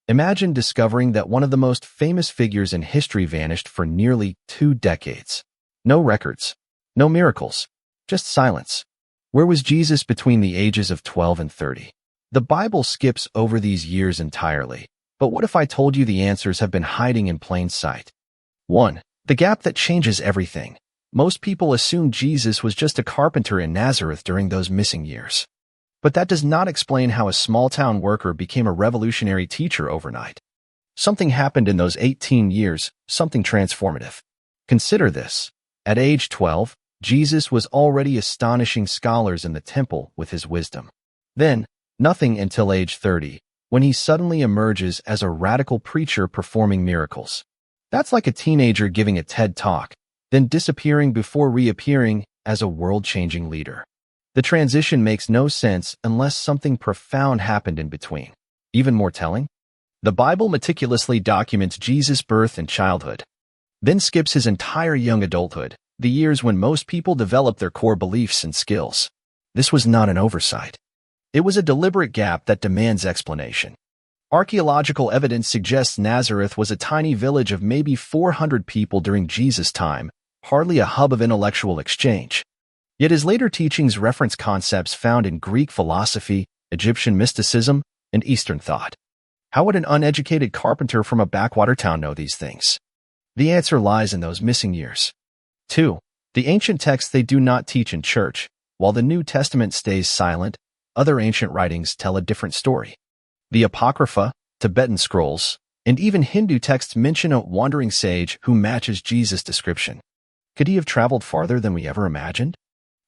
Imagine discovering that one of the most famous figures in history vanished for nearly 2 decades. No records, no miracles, just silence. Where was Jesus between the ages of 12 and 30? The Bible skips over these years entirely. But what if I told you the answers have been hiding in plain sight? 1. The gap that changes everything. Most people assume Jesus was just a carpenter in Nazareth during those missing years. But that does not explain how a small-town worker became a revolutionary teacher overnight. Something happened in those 18 years, something transformative. Consider this. At age 12, Jesus was already astonishing scholars in the temple with his wisdom. Then, nothing until age 30, when he suddenly emerges as a radical preacher performing miracles. That's like a teenager giving a TED Talk, then disappearing before reappearing as a world-changing leader. The transition makes no sense unless something profound happened in between. Even more telling, the Bible meticulously documents Jesus' birth and childhood, then skips his entire young adulthood, the years when most people develop their core beliefs and skills. This was not an oversight. It was a deliberate gap that demands explanation. Archaeological evidence suggests Nazareth was a tiny village of maybe 400 people during Jesus' time, hardly a hub of intellectual exchange. Yet his later teachings reference concepts found in Greek philosophy, Egyptian mysticism, and Eastern thought. How would an uneducated carpenter from a backwater town know these things? The answer lies in those missing years. 2. The ancient texts they do not teach in church. While the New Testament stays silent, other ancient writings tell a different story. The Apocrypha, Tibetan scrolls, and even Hindu texts mention a wandering sage who matches Jesus' description. Could he have traveled farther than we ever imagined?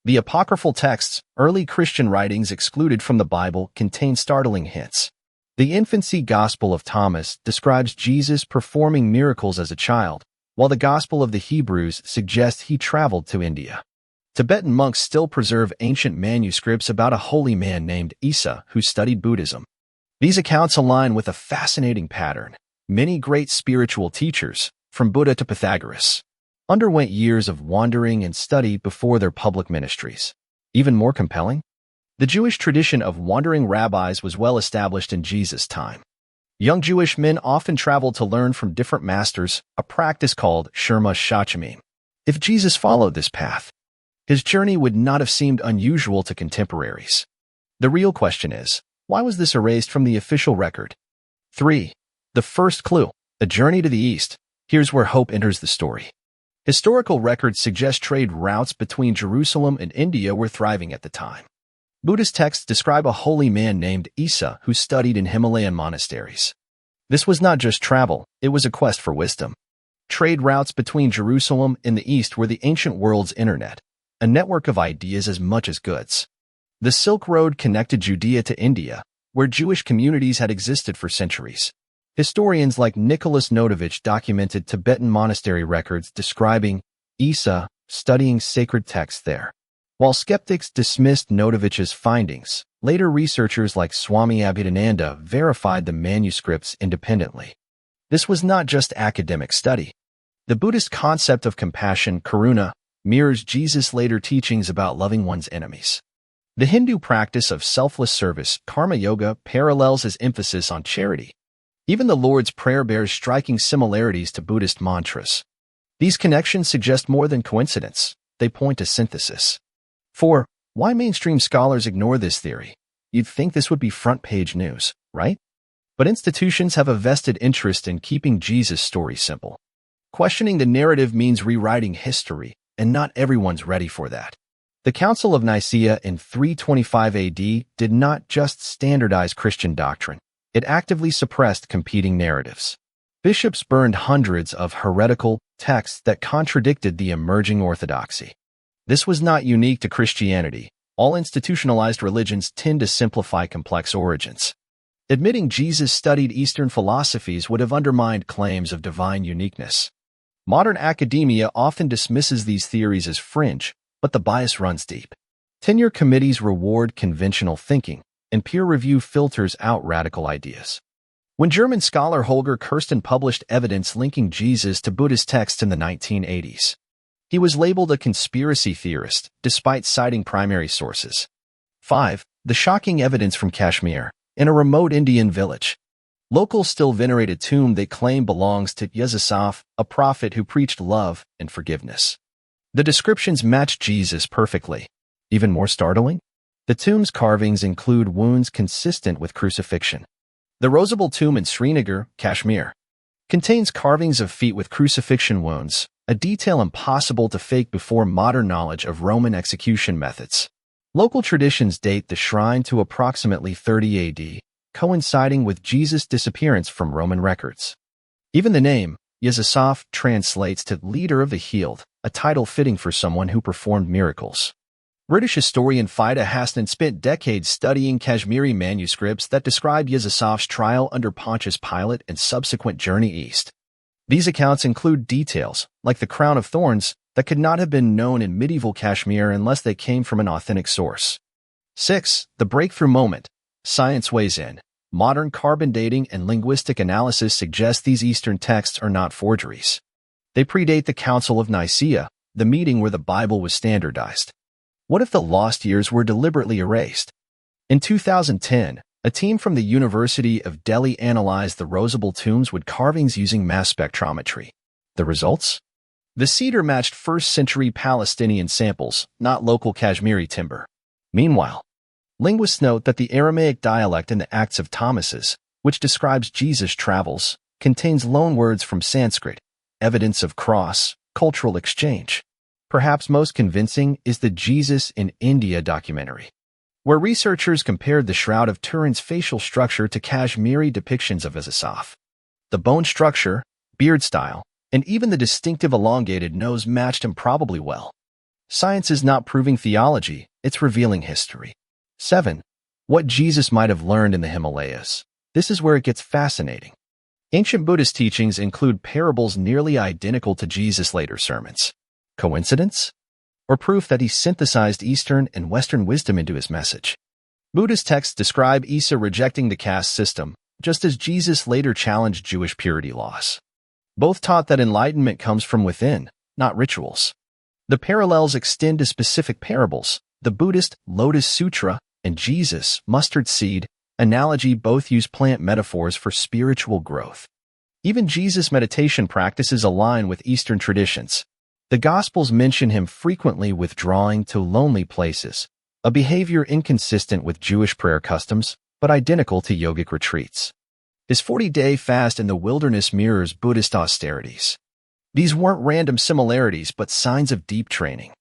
The apocryphal texts, early Christian writings excluded from the Bible, contain startling hints. The infancy Gospel of Thomas describes Jesus performing miracles as a child, while the Gospel of the Hebrews suggests he traveled to India. Tibetan monks still preserve ancient manuscripts about a holy man named Isa who studied Buddhism. These accounts align with a fascinating pattern. Many great spiritual teachers, from Buddha to Pythagoras, underwent years of wandering and study before their public ministries. Even more compelling, the Jewish tradition of wandering rabbis was well established in Jesus' time. Young Jewish men often traveled to learn from different masters, a practice called Shurma Shachamim. If Jesus followed this path, his journey would not have seemed unusual to contemporaries. The real question is, why was this erased from the official record? 3. The first clue, a journey to the east. Here's where hope enters the story. Historical records suggest trade routes between Jerusalem and India were thriving at the time. Buddhist texts describe a holy man named Isa who studied in Himalayan monasteries. This was not just travel, it was a quest for wisdom. Trade routes between Jerusalem and the east were the ancient world's internet, a network of ideas as much as goods. The Silk Road connected Judea to India, where Jewish communities had existed for centuries. Historians like Nicholas Notovich documented Tibetan monastery records describing Isa studying sacred texts there. While skeptics dismissed Notovich's findings, later researchers like Swami Abhedananda verified the manuscripts independently. This was not just academic study. The Buddhist concept of compassion, karuna, mirrors Jesus' later teachings about loving one's enemies. The Hindu practice of selfless service, karma yoga, parallels his emphasis on charity. Even the Lord's Prayer bears striking similarities to Buddhist mantras. These connections suggest more than coincidence. They point to synthesis. 4. Why mainstream scholars ignore this theory? You'd think this would be front-page news, right? But institutions have a vested interest in keeping Jesus' story simple. Questioning the narrative means rewriting history, and not everyone's ready for that. The Council of Nicaea in 325 AD did not just standardize Christian doctrine, it actively suppressed competing narratives. Bishops burned hundreds of heretical texts that contradicted the emerging orthodoxy. This was not unique to Christianity. All institutionalized religions tend to simplify complex origins. Admitting Jesus studied Eastern philosophies would have undermined claims of divine uniqueness. Modern academia often dismisses these theories as fringe, but the bias runs deep. Tenure committees reward conventional thinking, and peer review filters out radical ideas. When German scholar Holger Kirsten published evidence linking Jesus to Buddhist texts in the 1980s, he was labeled a conspiracy theorist, despite citing primary sources. 5. The shocking evidence from Kashmir, in a remote Indian village. Locals still venerate a tomb they claim belongs to Yusuf, a prophet who preached love and forgiveness. The descriptions match Jesus perfectly. Even more startling? The tomb's carvings include wounds consistent with crucifixion. The Rosable tomb in Srinagar, Kashmir, contains carvings of feet with crucifixion wounds, a detail impossible to fake before modern knowledge of Roman execution methods. Local traditions date the shrine to approximately 30 AD, coinciding with Jesus' disappearance from Roman records. Even the name, Yusuf, translates to leader of the healed, a title fitting for someone who performed miracles. British historian Fida Hasnan spent decades studying Kashmiri manuscripts that describe Yusuf's trial under Pontius Pilate and subsequent journey east. These accounts include details, like the crown of thorns, that could not have been known in medieval Kashmir unless they came from an authentic source. 6. The breakthrough moment. Science weighs in. Modern carbon dating and linguistic analysis suggest these Eastern texts are not forgeries. They predate the Council of Nicaea, the meeting where the Bible was standardized. What if the lost years were deliberately erased? In 2010, a team from the University of Delhi analyzed the Rosable tombs with carvings using mass spectrometry. The results? The cedar matched first-century Palestinian samples, not local Kashmiri timber. Meanwhile, linguists note that the Aramaic dialect in the Acts of Thomases, which describes Jesus' travels, contains loanwords from Sanskrit, evidence of cross-cultural exchange. Perhaps most convincing is the Jesus in India documentary, where researchers compared the Shroud of Turin's facial structure to Kashmiri depictions of Yusuf. The bone structure, beard style, and even the distinctive elongated nose matched improbably well. Science is not proving theology, it's revealing history. 7. What Jesus might have learned in the Himalayas. This is where it gets fascinating. Ancient Buddhist teachings include parables nearly identical to Jesus' later sermons. Coincidence? Or proof that he synthesized Eastern and Western wisdom into his message? Buddhist texts describe Isa rejecting the caste system, just as Jesus later challenged Jewish purity laws. Both taught that enlightenment comes from within, not rituals. The parallels extend to specific parables. The Buddhist Lotus Sutra and Jesus' mustard seed analogy both use plant metaphors for spiritual growth. Even Jesus' meditation practices align with Eastern traditions. The Gospels mention him frequently withdrawing to lonely places, a behavior inconsistent with Jewish prayer customs, but identical to yogic retreats. His 40-day fast in the wilderness mirrors Buddhist austerities. These weren't random similarities, but signs of deep training.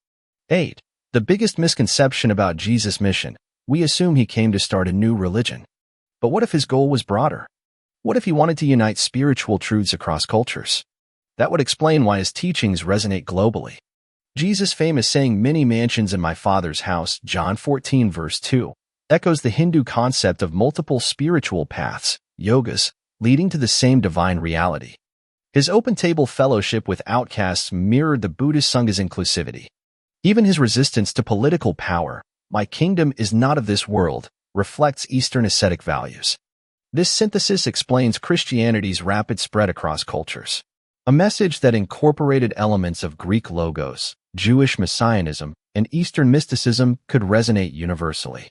8. The biggest misconception about Jesus' mission. We assume he came to start a new religion. But what if his goal was broader? What if he wanted to unite spiritual truths across cultures? That would explain why his teachings resonate globally. Jesus' famous saying, "Many mansions in my Father's house," John 14 verse 2, echoes the Hindu concept of multiple spiritual paths, yogas, leading to the same divine reality. His open-table fellowship with outcasts mirrored the Buddhist Sangha's inclusivity. Even his resistance to political power, "My kingdom is not of this world," reflects Eastern ascetic values. This synthesis explains Christianity's rapid spread across cultures. A message that incorporated elements of Greek logos, Jewish messianism, and Eastern mysticism could resonate universally.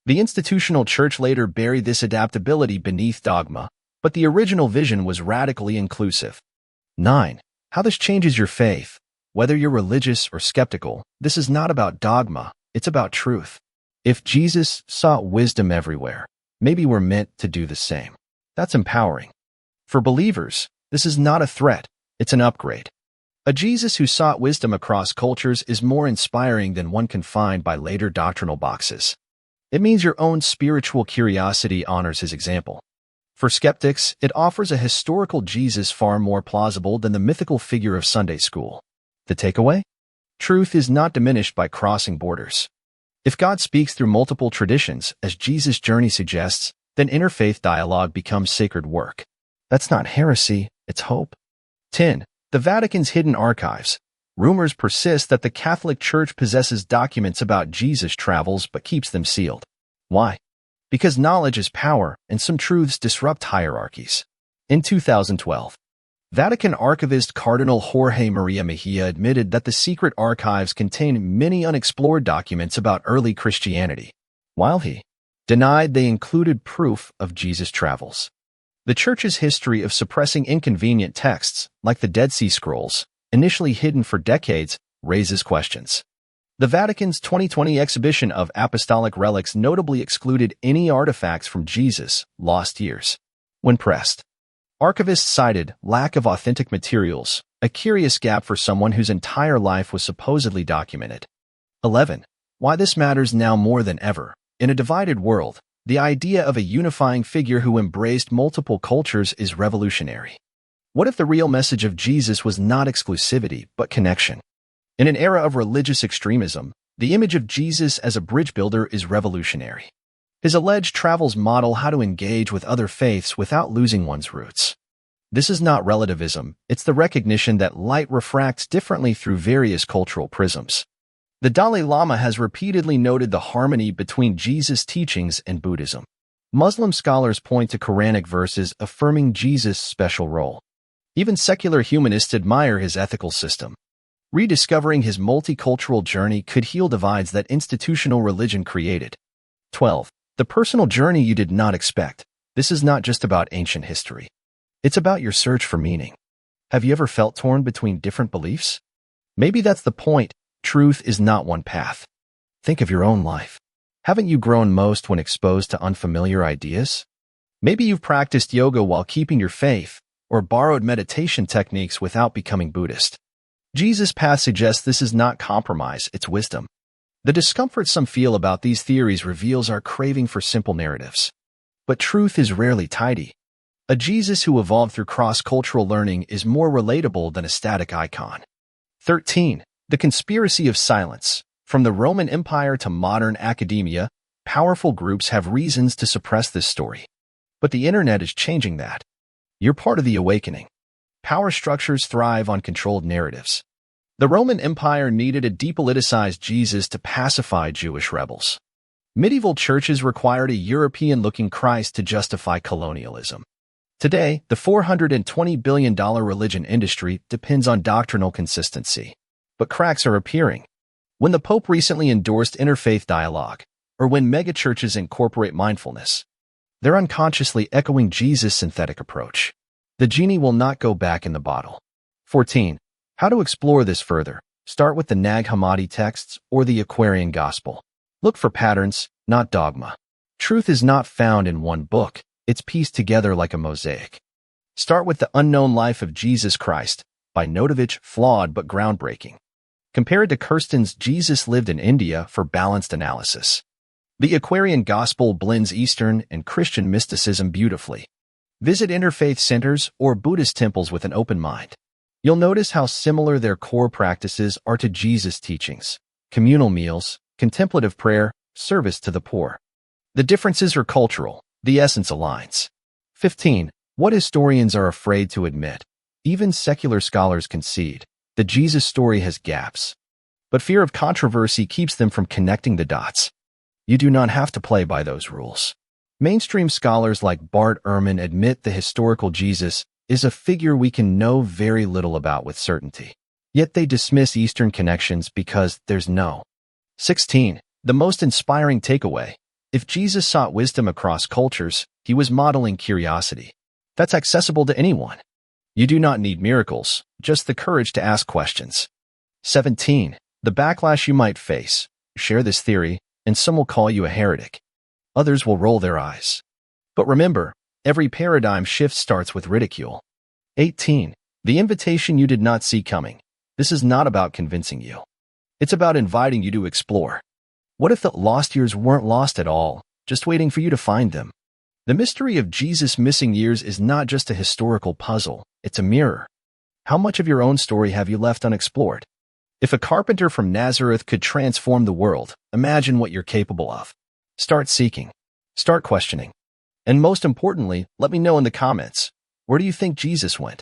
The institutional church later buried this adaptability beneath dogma, but the original vision was radically inclusive. 9. How this changes your faith. Whether you're religious or skeptical, this is not about dogma, it's about truth. If Jesus sought wisdom everywhere, maybe we're meant to do the same. That's empowering. For believers, this is not a threat, it's an upgrade. A Jesus who sought wisdom across cultures is more inspiring than one confined by later doctrinal boxes. It means your own spiritual curiosity honors his example. For skeptics, it offers a historical Jesus far more plausible than the mythical figure of Sunday school. The takeaway? Truth is not diminished by crossing borders. If God speaks through multiple traditions, as Jesus' journey suggests, then interfaith dialogue becomes sacred work. That's not heresy, it's hope. 10. The Vatican's hidden archives. Rumors persist that the Catholic Church possesses documents about Jesus' travels but keeps them sealed. Why? Because knowledge is power, and some truths disrupt hierarchies. In 2012, Vatican archivist Cardinal Jorge Maria Mejia admitted that the secret archives contain many unexplored documents about early Christianity, while he denied they included proof of Jesus' travels. The Church's history of suppressing inconvenient texts, like the Dead Sea Scrolls, initially hidden for decades, raises questions. The Vatican's 2020 exhibition of apostolic relics notably excluded any artifacts from Jesus' lost years. When pressed, archivists cited lack of authentic materials, a curious gap for someone whose entire life was supposedly documented. 11. Why this matters now more than ever. In a divided world, the idea of a unifying figure who embraced multiple cultures is revolutionary. What if the real message of Jesus was not exclusivity, but connection? In an era of religious extremism, the image of Jesus as a bridge builder is revolutionary. His alleged travels model how to engage with other faiths without losing one's roots. This is not relativism, it's the recognition that light refracts differently through various cultural prisms. The Dalai Lama has repeatedly noted the harmony between Jesus' teachings and Buddhism. Muslim scholars point to Quranic verses affirming Jesus' special role. Even secular humanists admire his ethical system. Rediscovering his multicultural journey could heal divides that institutional religion created. 12. The personal journey you did not expect. This is not just about ancient history. It's about your search for meaning. Have you ever felt torn between different beliefs? Maybe that's the point. Truth is not one path. Think of your own life. Haven't you grown most when exposed to unfamiliar ideas? Maybe you've practiced yoga while keeping your faith, or borrowed meditation techniques without becoming Buddhist. Jesus' path suggests this is not compromise, it's wisdom. The discomfort some feel about these theories reveals our craving for simple narratives. But truth is rarely tidy. A Jesus who evolved through cross-cultural learning is more relatable than a static icon. 13. The conspiracy of silence. From the Roman Empire to modern academia, powerful groups have reasons to suppress this story. But the internet is changing that. You're part of the awakening. Power structures thrive on controlled narratives. The Roman Empire needed a depoliticized Jesus to pacify Jewish rebels. Medieval churches required a European-looking Christ to justify colonialism. Today, the $420 billion religion industry depends on doctrinal consistency. But cracks are appearing. When the Pope recently endorsed interfaith dialogue, or when megachurches incorporate mindfulness, they're unconsciously echoing Jesus' synthetic approach. The genie will not go back in the bottle. 14. How to explore this further. Start with the Nag Hammadi texts or the Aquarian Gospel. Look for patterns, not dogma. Truth is not found in one book, it's pieced together like a mosaic. Start with The Unknown Life of Jesus Christ by Notovich, flawed but groundbreaking. Compare it to Kirsten's Jesus Lived in India for balanced analysis. The Aquarian Gospel blends Eastern and Christian mysticism beautifully. Visit interfaith centers or Buddhist temples with an open mind. You'll notice how similar their core practices are to Jesus' teachings: communal meals, contemplative prayer, service to the poor. The differences are cultural, the essence aligns. 15. What historians are afraid to admit. Even secular scholars concede. The Jesus story has gaps. But fear of controversy keeps them from connecting the dots. You do not have to play by those rules. Mainstream scholars like Bart Ehrman admit the historical Jesus is a figure we can know very little about with certainty. Yet they dismiss Eastern connections because there's no. 16. The most inspiring takeaway. If Jesus sought wisdom across cultures, he was modeling curiosity. That's accessible to anyone. You do not need miracles, just the courage to ask questions. 17. The backlash you might face. Share this theory, and some will call you a heretic. Others will roll their eyes. But remember, every paradigm shift starts with ridicule. 18. The invitation you did not see coming. This is not about convincing you. It's about inviting you to explore. What if the lost years weren't lost at all, just waiting for you to find them? The mystery of Jesus' missing years is not just a historical puzzle, it's a mirror. How much of your own story have you left unexplored? If a carpenter from Nazareth could transform the world, imagine what you're capable of. Start seeking. Start questioning. And most importantly, let me know in the comments, where do you think Jesus went?